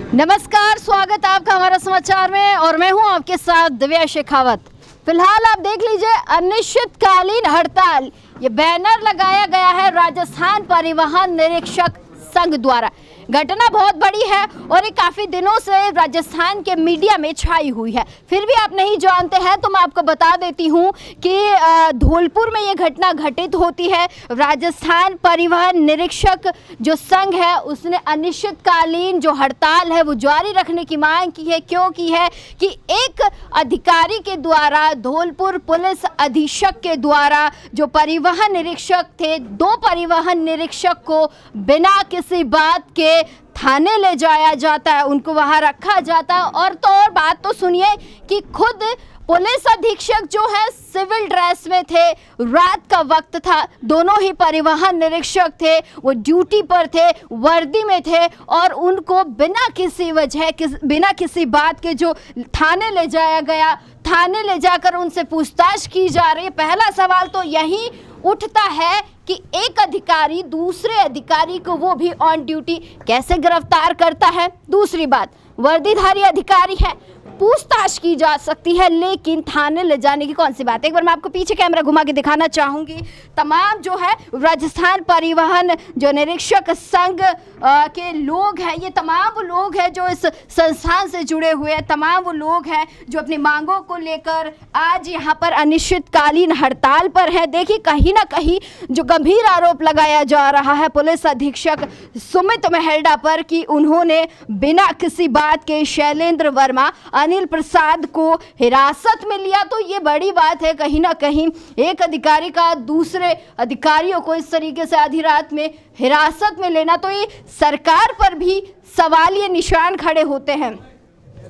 नमस्कार, स्वागत है आपका हमारा समाचार में और मैं हूं आपके साथ दिव्या शेखावत। फिलहाल आप देख लीजिए अनिश्चितकालीन हड़ताल, ये बैनर लगाया गया है राजस्थान परिवहन निरीक्षक संघ द्वारा। घटना बहुत बड़ी है और ये काफ़ी दिनों से राजस्थान के मीडिया में छाई हुई है। फिर भी आप नहीं जानते हैं तो मैं आपको बता देती हूँ कि धौलपुर में ये घटना घटित होती है। राजस्थान परिवहन निरीक्षक जो संघ है उसने अनिश्चितकालीन जो हड़ताल है वो जारी रखने की मांग की है। क्यों की है कि एक अधिकारी के द्वारा, धौलपुर पुलिस अधीक्षक के द्वारा जो परिवहन निरीक्षक थे, 2 परिवहन निरीक्षक को बिना किसी बात के थाने ले जाया जाता है, उनको वहां रखा जाता है। और तो और बात तो सुनिए कि खुद पुलिस अधीक्षक जो है सिविल ड्रेस में थे, रात का वक्त था, दोनों ही परिवहन निरीक्षक थे, वो ड्यूटी पर थे, वर्दी में थे और उनको बिना किसी वजह बिना किसी बात के जो थाने ले जाया गया, थाने ले जाकर उनसे पूछताछ की जा रही है। पहला सवाल तो यही उठता है कि एक अधिकारी दूसरे अधिकारी को, वो भी ऑन ड्यूटी, कैसे गिरफ्तार करता है। दूसरी बात, वर्दीधारी अधिकारी है, पूछताछ की जा सकती है, लेकिन थाने ले जाने की कौन सी बात है। एक बार मैं आपको पीछे कैमरा घुमा के दिखाना चाहूँगी। तमाम जो है राजस्थान परिवहन जो निरीक्षक संघ के लोग हैं, ये तमाम वो लोग हैं जो इस संस्थान से जुड़े हुए हैं, तमाम वो लोग हैं जो अपनी मांगों को लेकर आज यहाँ पर अनिश्चितकालीन हड़ताल पर है। देखिए, कहीं ना कहीं जो गंभीर आरोप लगाया जा रहा है पुलिस अधीक्षक सुमित मेहरडा पर कि उन्होंने बिना किसी बात के शैलेंद्र वर्मा, अनिल प्रसाद को हिरासत में लिया। तो ये बड़ी बात है, कहीं ना कहीं एक अधिकारी का दूसरे अधिकारियों को इस तरीके से आधी रात में हिरासत में लेना, तो ये सरकार पर भी सवालिया निशान खड़े होते हैं।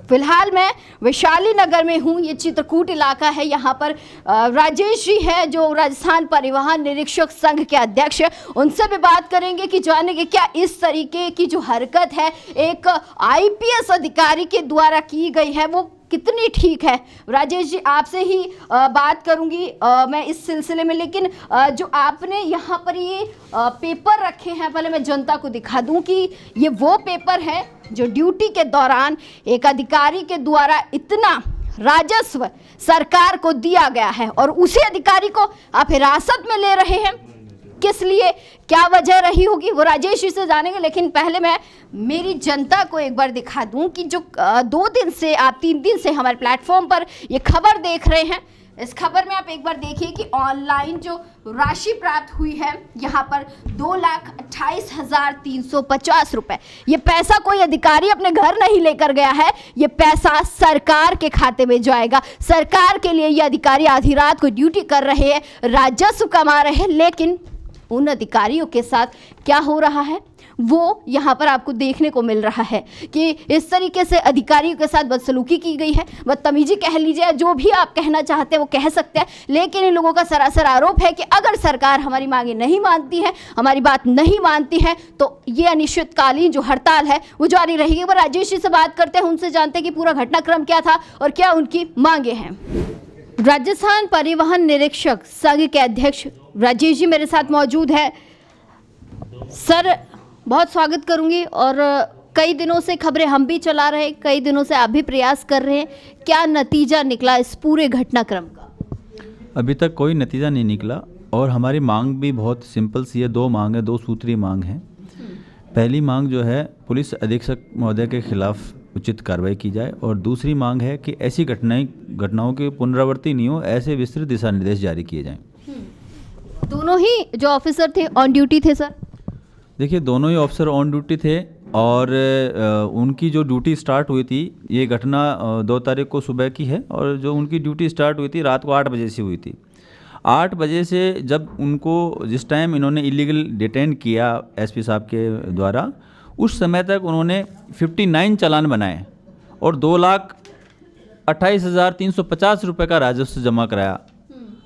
फिलहाल मैं वैशाली नगर में हूँ, ये चित्रकूट इलाका है। यहाँ पर राजेश जी है जो राजस्थान परिवहन निरीक्षक संघ के अध्यक्ष, उनसे भी बात करेंगे कि जानेंगे क्या इस तरीके की जो हरकत है एक आईपीएस अधिकारी के द्वारा की गई है वो कितनी ठीक है। राजेश जी, आपसे ही बात करूंगी मैं इस सिलसिले में, लेकिन जो आपने यहाँ पर ये पेपर रखे हैं, पहले मैं जनता को दिखा दूं कि ये वो पेपर है जो ड्यूटी के दौरान एक अधिकारी के द्वारा इतना राजस्व सरकार को दिया गया है और उसी अधिकारी को आप हिरासत में ले रहे हैं। किस लिए, क्या वजह रही होगी, वो राजेश जी से जानेंगे। लेकिन पहले मैं मेरी जनता को एक बार दिखा दूं कि जो 2 दिन से, आप 3 दिन से हमारे प्लेटफॉर्म पर ये खबर देख रहे हैं। इस खबर में आप एक बार देखिए कि ऑनलाइन जो राशि प्राप्त हुई है यहाँ पर 2,28,350 रुपये। ये पैसा कोई अधिकारी अपने घर नहीं लेकर गया है, ये पैसा सरकार के खाते में जाएगा। सरकार के लिए ये अधिकारी आधी रात को ड्यूटी कर रहे हैं, राजस्व कमा रहे हैं, लेकिन उन अधिकारियों के साथ क्या हो रहा है वो यहाँ पर आपको देखने को मिल रहा है कि इस तरीके से अधिकारियों के साथ बदसलूकी की गई है, बदतमीजी कह लीजिए, जो भी आप कहना चाहते हैं वो कह सकते हैं। लेकिन इन लोगों का सरासर आरोप है कि अगर सरकार हमारी मांगे नहीं मानती है, हमारी बात नहीं मानती है, तो ये अनिश्चितकालीन जो हड़ताल है वो जारी रहेगी। वो राजेश जी से बात करते हैं, उनसे जानते हैं कि पूरा घटनाक्रम क्या था और क्या उनकी मांगे हैं। राजस्थान परिवहन निरीक्षक संघ के अध्यक्ष राजेश जी मेरे साथ मौजूद है। सर, बहुत स्वागत करूंगी। और कई दिनों से खबरें हम भी चला रहे हैं, कई दिनों से आप भी प्रयास कर रहे हैं, क्या नतीजा निकला इस पूरे घटनाक्रम का? अभी तक कोई नतीजा नहीं निकला और हमारी मांग भी बहुत सिंपल सी है। 2 मांग है, 2 सूत्री मांग है। पहली मांग जो है, पुलिस अधीक्षक महोदय के खिलाफ उचित कार्रवाई की जाए और दूसरी मांग है कि ऐसी घटनाओं की पुनरावृत्ति नहीं हो, ऐसे विस्तृत दिशा निर्देश जारी किए जाएं। दोनों ही जो ऑफिसर थे ऑन ड्यूटी थे सर? देखिए, दोनों ही ऑफिसर ऑन ड्यूटी थे और उनकी जो ड्यूटी स्टार्ट हुई थी, ये घटना 2 तारीख को सुबह की है और जो उनकी ड्यूटी स्टार्ट हुई थी रात को 8 बजे से हुई थी। 8 बजे से जब उनको जिस टाइम इन्होंने इलीगल डिटेन किया एसपी साहब के द्वारा, उस समय तक उन्होंने 59 चालान बनाए और 2,28,350 रुपये का राजस्व जमा कराया।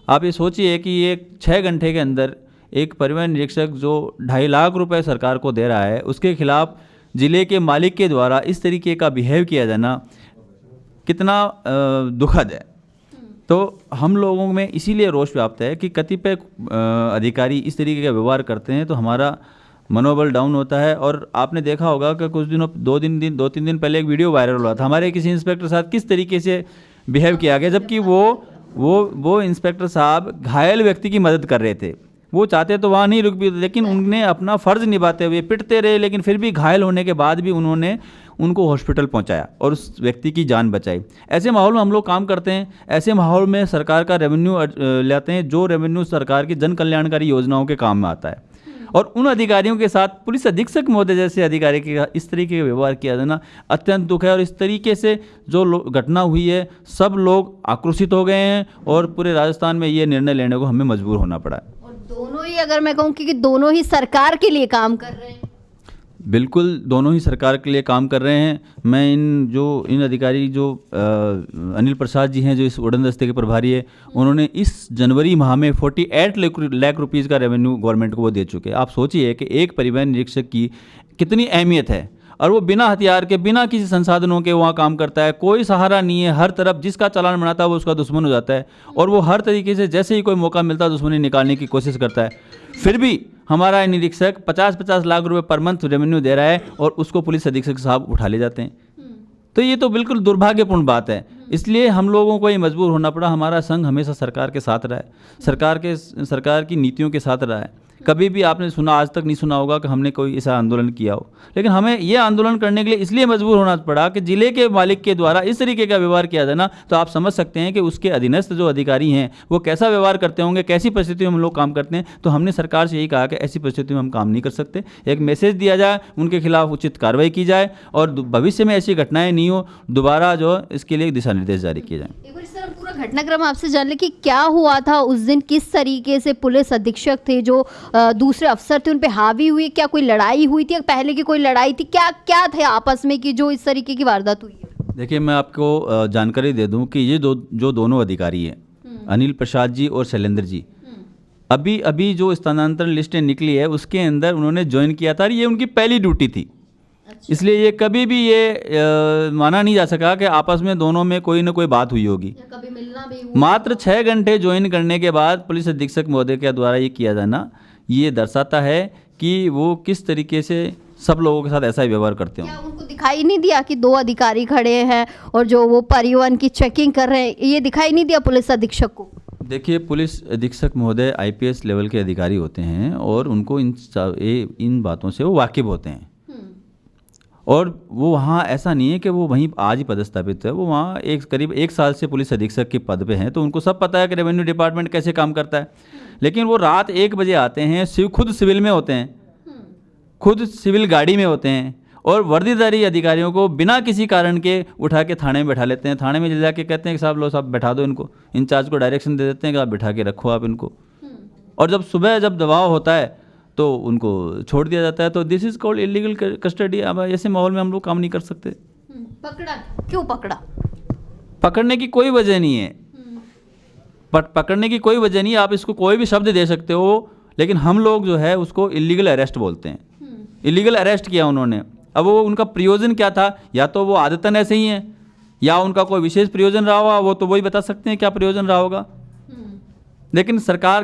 आप ये सोचिए कि ये 6 घंटे के अंदर एक परिवहन निरीक्षक जो 2.5 लाख रुपए सरकार को दे रहा है, उसके खिलाफ ज़िले के मालिक के द्वारा इस तरीके का बिहेव किया जाना कितना दुखद है। तो हम लोगों में इसीलिए रोष व्याप्त है कि कतिपय अधिकारी इस तरीके का व्यवहार करते हैं। तो हमारा मनोबल डाउन होता है। और आपने देखा होगा कि कुछ दिनों 2-3 दिन पहले एक वीडियो वायरल हुआ था, हमारे किसी इंस्पेक्टर साथ किस तरीके से बिहेव किया गया, जबकि वो इंस्पेक्टर साहब घायल व्यक्ति की मदद कर रहे थे। वो चाहते तो वहाँ नहीं रुक भी, लेकिन उनने अपना फ़र्ज़ निभाते हुए पिटते रहे, लेकिन फिर भी घायल होने के बाद भी उन्होंने उनको हॉस्पिटल पहुंचाया और उस व्यक्ति की जान बचाई। ऐसे माहौल में हम लोग काम करते हैं। ऐसे माहौल में सरकार का रेवेन्यू लाते हैं, जो रेवेन्यू सरकार की जन कल्याणकारी योजनाओं के काम में आता है। और उन अधिकारियों के साथ पुलिस अधीक्षक महोदय जैसे अधिकारी के इस तरीके का व्यवहार किया जाना अत्यंत दुख है। और इस तरीके से जो घटना हुई है, सब लोग आक्रोशित हो गए हैं और पूरे राजस्थान में ये निर्णय लेने को हमें मजबूर होना पड़ा है। और दोनों ही, अगर मैं कहूँ कि दोनों ही सरकार के लिए काम कर रहे हैं। बिल्कुल, दोनों ही सरकार के लिए काम कर रहे हैं। मैं इन अधिकारी जो अनिल प्रसाद जी हैं, जो इस उड़न दस्ते के प्रभारी है, उन्होंने इस जनवरी माह में 48 लाख रुपीज़ का रेवेन्यू गवर्नमेंट को वो दे चुके हैं। आप सोचिए कि एक परिवहन निरीक्षक की कितनी अहमियत है, और वो बिना हथियार के, बिना किसी संसाधनों के वहाँ काम करता है। कोई सहारा नहीं है, हर तरफ जिसका चालान बनाता है वो उसका दुश्मन हो जाता है, और वो हर तरीके से जैसे ही कोई मौका मिलता है दुश्मनी निकालने की कोशिश करता है। फिर भी हमारा निरीक्षक 50-50 लाख रुपए पर मंथ रेवेन्यू दे रहा है और उसको पुलिस अधीक्षक साहब उठा ले जाते हैं। तो ये तो बिल्कुल दुर्भाग्यपूर्ण बात है। इसलिए हम लोगों को ये मजबूर होना पड़ा। हमारा संघ हमेशा सरकार के साथ रहा है, सरकार की नीतियों के साथ रहा है। कभी भी आपने सुना, आज तक नहीं सुना होगा कि हमने कोई ऐसा आंदोलन किया हो। लेकिन हमें ये आंदोलन करने के लिए इसलिए मजबूर होना पड़ा कि जिले के मालिक के द्वारा इस तरीके का व्यवहार किया जाए ना, तो आप समझ सकते हैं कि उसके अधीनस्थ जो अधिकारी हैं वो कैसा व्यवहार करते होंगे, कैसी परिस्थितियों में हम लोग काम करते हैं। तो हमने सरकार से यही कहा कि ऐसी परिस्थितियों में हम काम नहीं कर सकते। एक मैसेज दिया जाए, उनके खिलाफ उचित कार्रवाई की जाए और भविष्य में ऐसी घटनाएं नहीं हो, दोबारा जो इसके लिए दिशा निर्देश जारी किए जाएँ। पूरा घटनाक्रम आपसे जान ले कि क्या हुआ था उस दिन, किस तरीके से पुलिस अधीक्षक थे जो दूसरे अफसर थे उन पे हावी हुई, क्या कोई लड़ाई हुई थी, पहले की कोई लड़ाई थी, क्या थे आपस में कि जो इस तरीके की वारदात हुई है? देखिए, मैं आपको जानकारी दे दूं कि ये जो दोनों अधिकारी हैं, अनिल प्रसाद जी और शैलेंद्र जी, अभी जो स्थानांतरण लिस्टें निकली है उसके अंदर उन्होंने ज्वाइन किया था। ये उनकी पहली ड्यूटी थी। इसलिए ये कभी भी ये माना नहीं जा सका कि आपस में दोनों में कोई ना कोई बात हुई होगी। कभी मिलना भी हुआ। मात्र 6 घंटे ज्वाइन करने के बाद पुलिस अधीक्षक महोदय के द्वारा ये किया जाना, ये दर्शाता है कि वो किस तरीके से सब लोगों के साथ ऐसा ही व्यवहार करते हो। क्या उनको दिखाई नहीं दिया कि 2 अधिकारी खड़े हैं और जो वो परिवहन की चेकिंग कर रहे हैं, ये दिखाई नहीं दिया पुलिस अधीक्षक को? देखिए, पुलिस अधीक्षक महोदय IPS लेवल के अधिकारी होते हैं और उनको इन बातों से वो वाकिफ होते हैं। और वो वहाँ ऐसा नहीं है कि वो वहीं आज ही पदस्थापित है, वो वहाँ करीब 1 साल से पुलिस अधीक्षक के पद पे हैं, तो उनको सब पता है कि रेवेन्यू डिपार्टमेंट कैसे काम करता है। लेकिन वो रात 1 बजे आते हैं, खुद सिविल में होते हैं, खुद सिविल गाड़ी में होते हैं, और वर्दीधारी अधिकारियों को बिना किसी कारण के उठा के थाने में बैठा लेते हैं। थाने में ले जाके कहते हैं कि साहब लो, साहब बैठा दो इनको। इंचार्ज को डायरेक्शन दे देते हैं कि आप बैठा के रखो आप इनको। और जब सुबह दबाव होता है तो उनको छोड़ दिया जाता है। तो this is called illegal custody. अब ऐसे माहौल में हम लोग काम नहीं कर सकते। पकड़ा क्यों? पकड़ने की कोई वजह नहीं है, पकड़ने की कोई वजह नहीं है। आप इसको कोई भी शब्द दे सकते हो, लेकिन हम लोग जो है उसको इलीगल अरेस्ट बोलते हैं। इलीगल अरेस्ट किया उन्होंने। अब वो उनका प्रयोजन क्या था, या तो वो आदतन ऐसे ही हैं या उनका कोई विशेष प्रयोजन रहा होगा, वो तो वही बता सकते हैं क्या प्रयोजन रहा होगा। लेकिन सरकार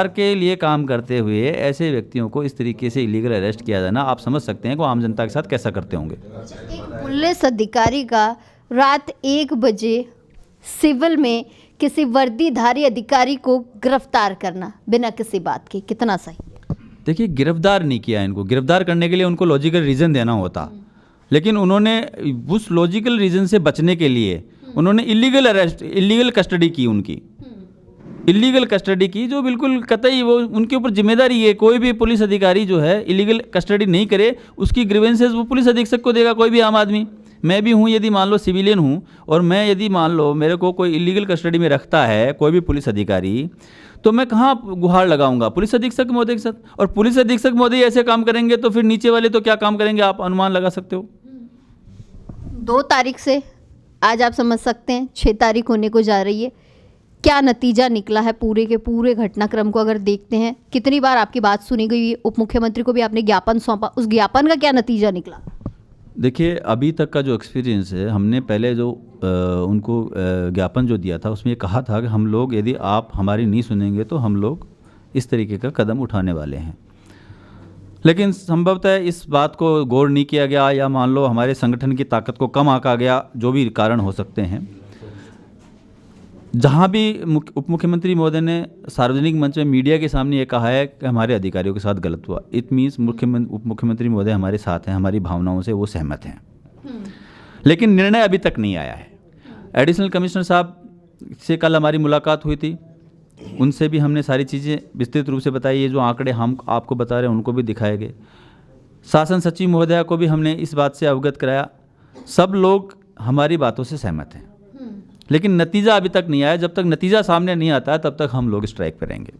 के लिए काम करते हुए ऐसे व्यक्तियों को इस तरीके से इलीगल अरेस्ट किया जाना, आप समझ सकते हैं कि आम जनता के साथ कैसा करते होंगे। एक पुलिस अधिकारी का रात 1 बजे सिविल में किसी वर्दीधारी अधिकारी को गिरफ्तार करना बिना किसी बात के, कितना सही? देखिए, गिरफ्तार नहीं किया इनको। गिरफ्तार करने के लिए उनको लॉजिकल रीज़न देना होता, लेकिन उन्होंने उस लॉजिकल रीज़न से बचने के लिए उन्होंने इलीगल कस्टडी की। उनकी इलीगल कस्टडी की, जो बिल्कुल कतई वो उनके ऊपर जिम्मेदारी है। कोई भी पुलिस अधिकारी जो है इलीगल कस्टडी नहीं करे, उसकी ग्रीवेंसेस वो पुलिस अधीक्षक को देगा, कोई भी आम आदमी। मैं भी हूँ, यदि मान लो सिविलियन हूँ, और मैं यदि मान लो मेरे को कोई इलीगल कस्टडी में रखता है कोई भी पुलिस अधिकारी, तो मैं कहाँ गुहार लगाऊंगा? पुलिस अधीक्षक महोदय के साथ। और पुलिस अधीक्षक महोदय ऐसे काम करेंगे तो फिर नीचे वाले तो क्या काम करेंगे, आप अनुमान लगा सकते हो। 2 तारीख से आज आप समझ सकते हैं 6 तारीख होने को जा रही है। क्या नतीजा निकला है पूरे के पूरे घटनाक्रम को अगर देखते हैं? कितनी बार आपकी बात सुनी गई? उप मुख्यमंत्री को भी आपने ज्ञापन सौंपा, उस ज्ञापन का क्या नतीजा निकला? देखिए, अभी तक का जो एक्सपीरियंस है, हमने पहले जो उनको ज्ञापन जो दिया था उसमें ये कहा था कि हम लोग, यदि आप हमारी नहीं सुनेंगे तो हम लोग इस तरीके का कदम उठाने वाले हैं। लेकिन संभवतः इस बात को गौर नहीं किया गया, या मान लो हमारे संगठन की ताकत को कम आंका गया, जो भी कारण हो सकते हैं। जहाँ भी उप मुख्यमंत्री महोदय ने सार्वजनिक मंच में मीडिया के सामने ये कहा है कि हमारे अधिकारियों के साथ गलत हुआ, इट मीन्स उप मुख्यमंत्री महोदय हमारे साथ हैं, हमारी भावनाओं से वो सहमत हैं। लेकिन निर्णय अभी तक नहीं आया है। एडिशनल कमिश्नर साहब से कल हमारी मुलाकात हुई थी, उनसे भी हमने सारी चीज़ें विस्तृत रूप से बताई। ये जो आंकड़े हम आपको बता रहे हैं उनको भी दिखाए गए। शासन सचिव महोदया को भी हमने इस बात से अवगत कराया। सब लोग हमारी बातों से सहमत हैं, लेकिन नतीजा अभी तक नहीं आया। जब तक नतीजा सामने नहीं आता है तब तक हम लोग स्ट्राइक पर रहेंगे।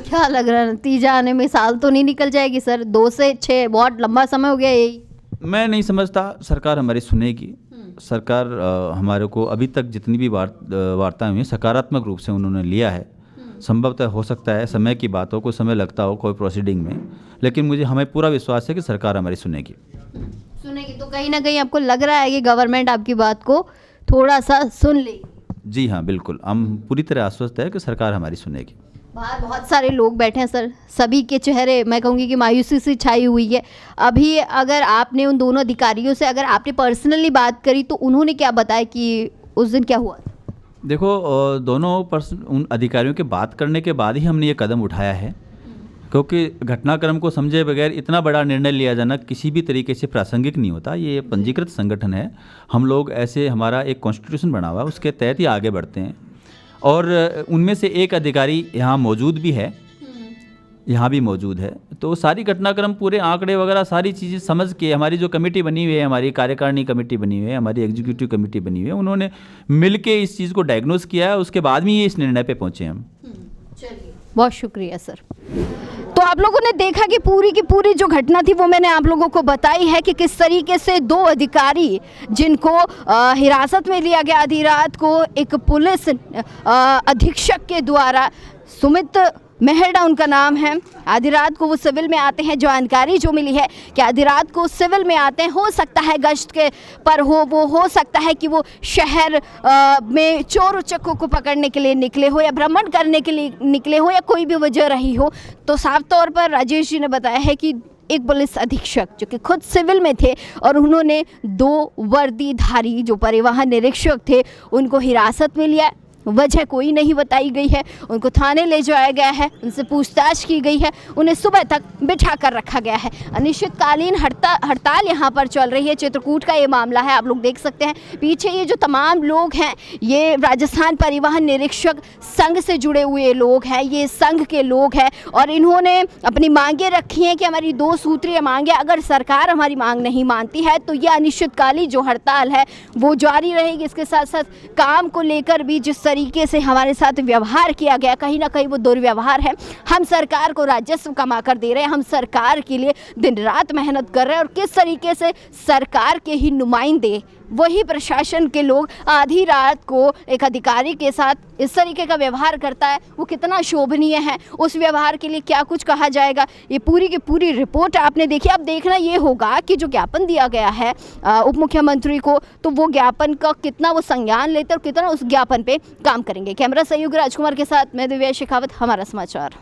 क्या लग रहा है, नतीजा आने में साल तो नहीं निकल जाएगी सर? 2 से 6 बहुत लंबा समय हो गया यही। मैं नहीं समझता सरकार हमारी सुनेगी। सरकार हमारे को अभी तक जितनी भी वार्ताएं हुई सकारात्मक रूप से उन्होंने लिया है। संभवतः हो सकता है समय की बात हो, कोई समय लगता हो कोई प्रोसीडिंग में, लेकिन हमें पूरा विश्वास है कि सरकार हमारी सुनेगी। तो कहीं ना कहीं आपको लग रहा है कि गवर्नमेंट आपकी बात को थोड़ा सा सुन लेगी? जी हाँ, बिल्कुल, हम पूरी तरह आश्वस्त है कि सरकार हमारी सुनेगी। बाहर बहुत सारे लोग बैठे हैं सर, सभी के चेहरे मैं कहूँगी कि मायूसी से छाई हुई है। अभी अगर आपने उन दोनों अधिकारियों से अगर आपने पर्सनली बात करी तो उन्होंने क्या बताया कि उस दिन क्या हुआ? देखो, उन अधिकारियों के बात करने के बाद ही हमने ये कदम उठाया है, क्योंकि घटनाक्रम को समझे बगैर इतना बड़ा निर्णय लिया जाना किसी भी तरीके से प्रासंगिक नहीं होता। ये पंजीकृत संगठन है, हम लोग ऐसे, हमारा एक कॉन्स्टिट्यूशन बना हुआ है, उसके तहत ही आगे बढ़ते हैं। और उनमें से एक अधिकारी यहाँ मौजूद भी है, यहाँ भी मौजूद है। तो सारी घटनाक्रम, पूरे आंकड़े वगैरह सारी चीज़ें समझ के हमारी जो कमेटी बनी हुई है, हमारी कार्यकारिणी कमेटी बनी हुई है, हमारी एग्जीक्यूटिव कमेटी बनी हुई है, उन्होंने मिल के इस चीज़ को डायग्नोस किया है। उसके बाद में ये इस निर्णय पे पहुँचे हम। चलिए, बहुत शुक्रिया सर। तो आप लोगों ने देखा कि पूरी की पूरी जो घटना थी वो मैंने आप लोगों को बताई है कि किस तरीके से 2 अधिकारी जिनको हिरासत में लिया गया आधी रात को एक पुलिस अधीक्षक के द्वारा, सुमित मेहरा उनका नाम है, आधी रात को वो सिविल में आते हैं। जानकारी जो मिली है कि आधी रात को सिविल में आते हैं, हो सकता है गश्त के पर हो सकता है कि वो शहर में चोर उचक्कों को पकड़ने के लिए निकले हो या भ्रमण करने के लिए निकले हो या कोई भी वजह रही हो। तो साफ तौर पर राजेश जी ने बताया है कि एक पुलिस अधीक्षक जो कि खुद सिविल में थे और उन्होंने 2 वर्दीधारी जो परिवहन निरीक्षक थे उनको हिरासत में लिया। वजह कोई नहीं बताई गई है। उनको थाने ले जाया गया है, उनसे पूछताछ की गई है, उन्हें सुबह तक बिठा कर रखा गया है। अनिश्चितकालीन हड़ताल यहाँ पर चल रही है। चित्रकूट का ये मामला है, आप लोग देख सकते हैं पीछे ये जो तमाम लोग हैं ये राजस्थान परिवहन निरीक्षक संघ से जुड़े हुए लोग हैं, ये संघ के लोग हैं और इन्होंने अपनी मांगें रखी हैं कि हमारी 2 सूत्रीय मांगें, अगर सरकार हमारी मांग नहीं मानती है तो ये अनिश्चितकालीन जो हड़ताल है वो जारी रहेगी। इसके साथ साथ काम को लेकर भी जिस तरीके से हमारे साथ व्यवहार किया गया, कहीं ना कहीं वो दुर्व्यवहार है। हम सरकार को राजस्व कमा कर दे रहे हैं, हम सरकार के लिए दिन रात मेहनत कर रहे हैं और किस तरीके से सरकार के ही नुमाइंदे, वही प्रशासन के लोग आधी रात को एक अधिकारी के साथ इस तरीके का व्यवहार करता है, वो कितना शोभनीय है। उस व्यवहार के लिए क्या कुछ कहा जाएगा, ये पूरी की पूरी रिपोर्ट आपने देखी। अब देखना ये होगा कि जो ज्ञापन दिया गया है उप मुख्यमंत्री को, तो वो ज्ञापन का कितना वो संज्ञान लेते और कितना उस ज्ञापन पे काम करेंगे। कैमरा सहयोगी राजकुमार के साथ मैं दिव्या शेखावत, हमारा समाचार।